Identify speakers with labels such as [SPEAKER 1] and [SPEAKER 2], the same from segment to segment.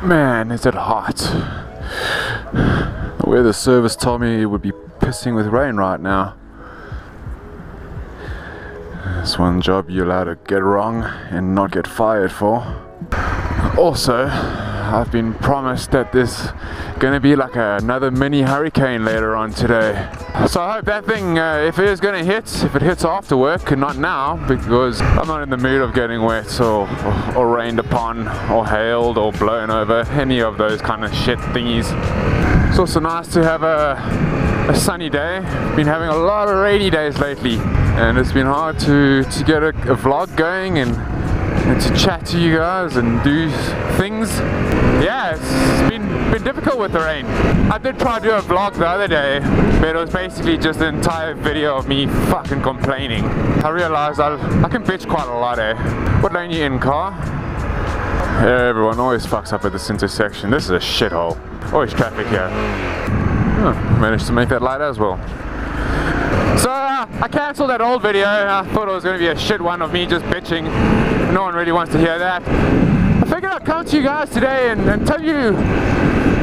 [SPEAKER 1] Man, is it hot. The weather service told me it would be pissing with rain right now. That's one job you're allowed to get wrong and not get fired for. Also, I've been promised that there's gonna be like another mini hurricane later on today. So I hope that thing, if it is gonna hit, if it hits after work and not now, because I'm not in the mood of getting wet or rained upon or hailed or blown over, any of those kind of shit thingies. It's also nice to have a sunny day. Been having a lot of rainy days lately, and it's been hard to get a vlog going and to chat to you guys and do things. Yeah, it's been difficult with the rain. I did try to do a vlog the other day, but it was basically just an entire video of me fucking complaining. I realized I can bitch quite a lot, eh? What lane you in, car? Everyone always fucks up at this intersection. This is a shithole. Always traffic here. Oh, managed to make that light as well. So I cancelled that old video. I thought it was going to be a shit one of me just bitching. No one really wants to hear that. I figured I'd come to you guys today and tell you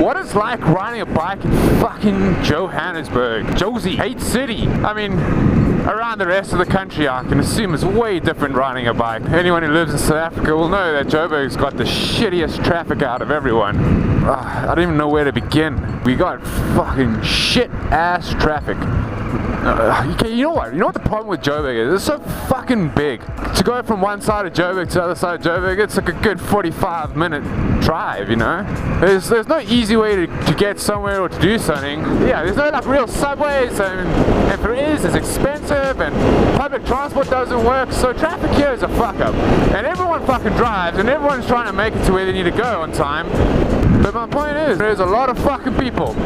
[SPEAKER 1] what it's like riding a bike in fucking Johannesburg, Josie, Hate City. I mean, around the rest of the country I can assume it's way different riding a bike. Anyone who lives in South Africa will know that Joburg's got the shittiest traffic out of everyone. I don't even know where to begin. We got fucking shit ass traffic. You know what the problem with Joburg is? It's so fucking big. To go from one side of Joburg to the other side of Joburg, it's like a good 45-minute drive, you know? There's no easy way to get somewhere or to do something. Yeah, there's no like real subways, and if there is, it's expensive, and public transport doesn't work, so traffic here is a fuck up. And everyone fucking drives, and everyone's trying to make it to where they need to go on time. But my point is, there's a lot of fucking people.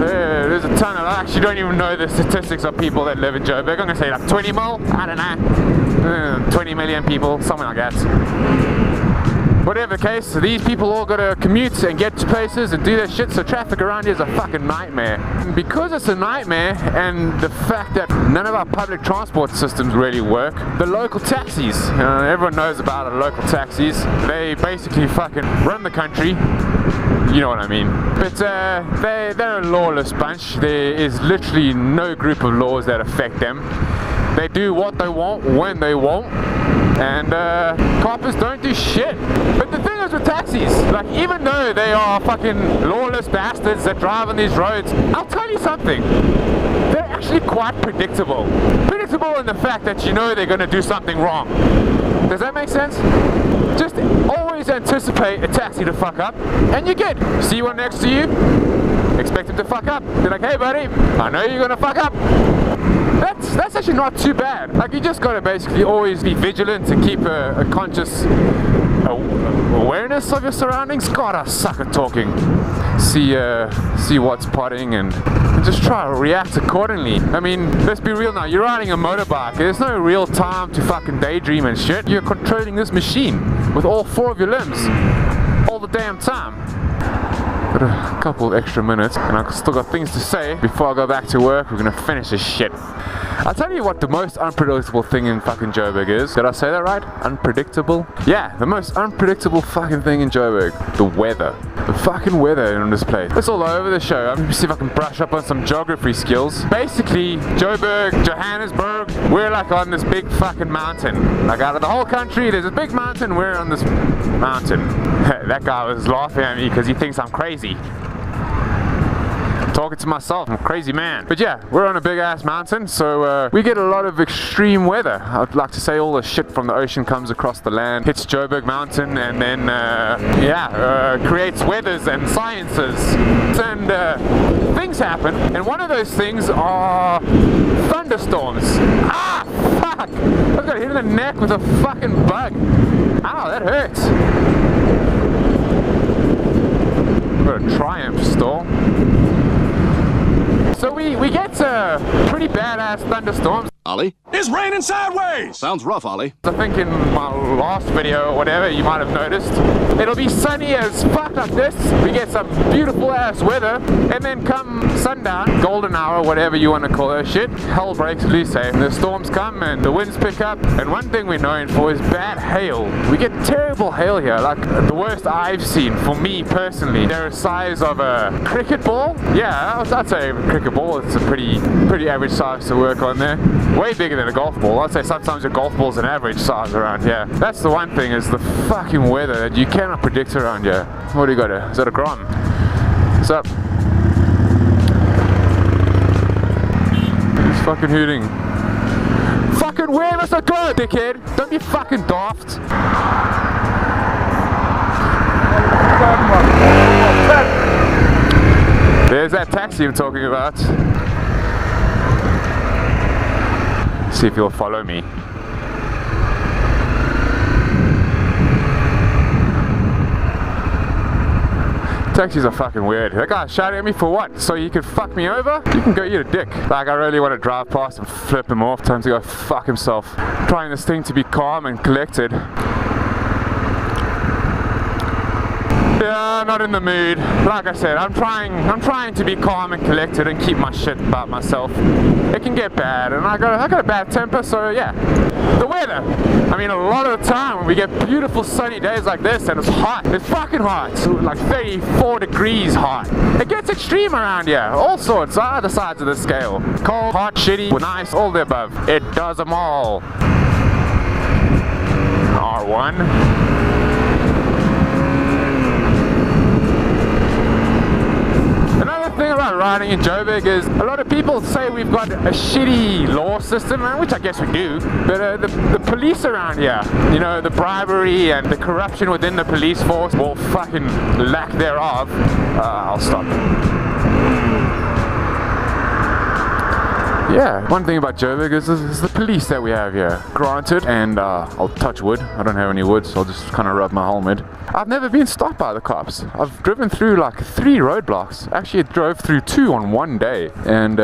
[SPEAKER 1] There's a ton of, I actually don't even know the statistics of people that live in Joburg. I'm gonna say like 20 mil, I don't know, 20 million people, something like that. Whatever the case, these people all gotta commute and get to places and do their shit, so traffic around here is a fucking nightmare. And because it's a nightmare, and the fact that none of our public transport systems really work, the local taxis, everyone knows about the local taxis, they basically fucking run the country. You know what I mean. But they're a lawless bunch. There is literally no group of laws that affect them. They do what they want when they want, and coppers don't do shit. But the thing is with taxis, like even though they are fucking lawless bastards that drive on these roads, I'll tell you something, they're actually quite predictable. Predictable in the fact that you know they're going to do something wrong. Does that make sense? Just always anticipate a taxi to fuck up, and you're good. See one next to you, expect him to fuck up. They're like, hey buddy, I know you're gonna fuck up. That's actually not too bad. Like, you just gotta basically always be vigilant and keep a conscious awareness of your surroundings. God, I suck at talking. See what's potting and just try to react accordingly. I mean, let's be real now, you're riding a motorbike. There's no real time to fucking daydream and shit. You're controlling this machine with all four of your limbs all the damn time. Got a couple extra minutes and I've still got things to say before I go back to work. We're gonna finish this shit. I'll tell you what the most unpredictable thing in fucking Joburg is. Did I say that right? Unpredictable? Yeah, the most unpredictable fucking thing in Joburg. The weather. The fucking weather in this place. It's all over the show. I'm gonna see if I can brush up on some geography skills. Basically, Joburg, Johannesburg, we're like on this big fucking mountain. Like out of the whole country, there's a big mountain, we're on this mountain. That guy was laughing at me because he thinks I'm crazy. Talking to myself, I'm a crazy man. But yeah, we're on a big ass mountain, so we get a lot of extreme weather. I'd like to say all the shit from the ocean comes across the land, hits Joburg mountain, and then creates weathers and sciences. And things happen, and one of those things are thunderstorms. Ah, fuck! I got hit in the neck with a fucking bug. Ow, that hurts. Got a Triumph store. So we get pretty badass thunderstorms.
[SPEAKER 2] Ollie?
[SPEAKER 3] It's raining sideways!
[SPEAKER 2] Sounds rough, Ollie.
[SPEAKER 1] I think in my last video or whatever, you might have noticed, it'll be sunny as fuck like this. We get some beautiful ass weather, and then come sundown, golden hour, whatever you want to call that shit, hell breaks loose, eh? The storms come and the winds pick up, and one thing we're known for is bad hail. We get terrible hail here, like the worst I've seen, for me personally. They're the size of a cricket ball. Yeah, I'd say a cricket ball, it's a pretty average size to work on there. Way bigger than a golf ball. I'd say sometimes a golf ball's an average size around here. That's the one thing, is the fucking weather that you cannot predict around here. What do you got here? Is that a Grom? What's up? He's fucking hooting. Fucking where must I go, dickhead? Don't be fucking daft. There's that taxi I'm talking about. See if he'll follow me. Taxis are fucking weird. That guy shouting at me for what? So he could fuck me over? You can go eat a dick. Like, I really want to drive past and flip him off. Time to go fuck himself. Trying this thing to be calm and collected. Yeah, not in the mood. Like I said, I'm trying to be calm and collected and keep my shit about myself. It can get bad, and I got a bad temper, so yeah. The weather. I mean, a lot of the time when we get beautiful sunny days like this and it's hot, it's fucking hot. It's like 34 degrees hot. It gets extreme around here. All sorts, other sides of the scale. Cold, hot, shitty, nice, all the above. It does them all. R1. Another thing about riding in Joburg is a lot of people say we've got a shitty law system, which I guess we do, but the police around here, you know, the bribery and the corruption within the police force, or fucking lack thereof. I'll stop. Yeah, one thing about Joburg is the police that we have here. Granted, and I'll touch wood. I don't have any wood, so I'll just kind of rub my helmet. I've never been stopped by the cops. I've driven through like 3 roadblocks. Actually, I drove through 2 on one day. And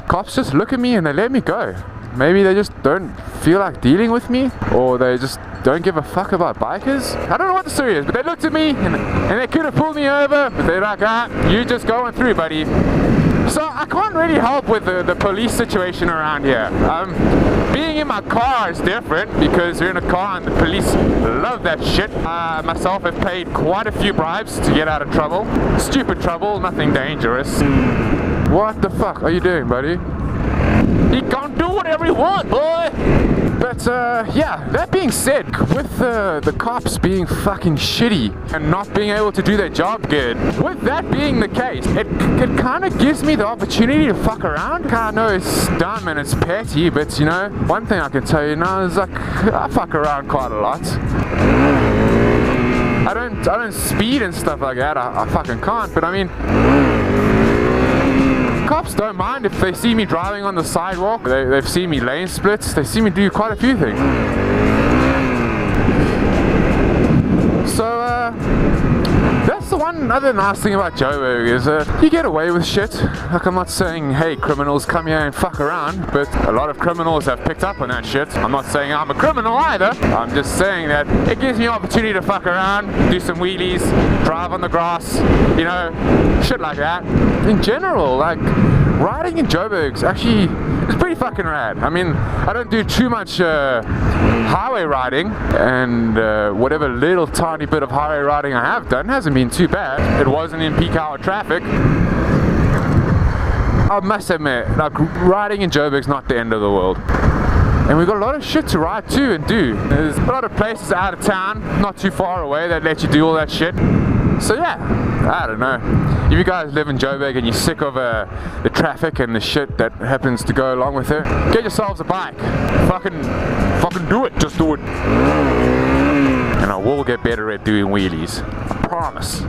[SPEAKER 1] cops just look at me and they let me go. Maybe they just don't feel like dealing with me, or they just don't give a fuck about bikers. I don't know what the story is, but they looked at me and they could have pulled me over, but they're like, you just going through, buddy. So I can't really help with the police situation around here. Being in my car is different because you're in a car and the police love that shit. Myself have paid quite a few bribes to get out of trouble. Stupid trouble, nothing dangerous. What the fuck are you doing, buddy? You can't do whatever you want, boy! But yeah, that being said, with the cops being fucking shitty and not being able to do their job good, with that being the case, it kind of gives me the opportunity to fuck around. I know it's dumb and it's petty, but you know, one thing I can tell you now is like, I fuck around quite a lot. I don't speed and stuff like that, I fucking can't, but I mean, cops don't mind if they see me driving on the sidewalk. They've seen me lane splits. They see me do quite a few things. So that's the one other nice thing about Joburg is you get away with shit. Like, I'm not saying, hey, criminals, come here and fuck around, but a lot of criminals have picked up on that shit. I'm not saying I'm a criminal either. I'm just saying that it gives me an opportunity to fuck around, do some wheelies, drive on the grass, you know, shit like that. In general, like, riding in Joburg's actually is pretty fucking rad. I mean, I don't do too much highway riding, and whatever little tiny bit of highway riding I have done hasn't been too bad. It wasn't in peak hour traffic. I must admit, like, riding in Joburg's not the end of the world. And we've got a lot of shit to ride to and do. There's a lot of places out of town, not too far away, that let you do all that shit. So yeah, I don't know. If you guys live in Joburg and you're sick of the traffic and the shit that happens to go along with it, get yourselves a bike. Fucking do it. Just do it. And I will get better at doing wheelies. I promise.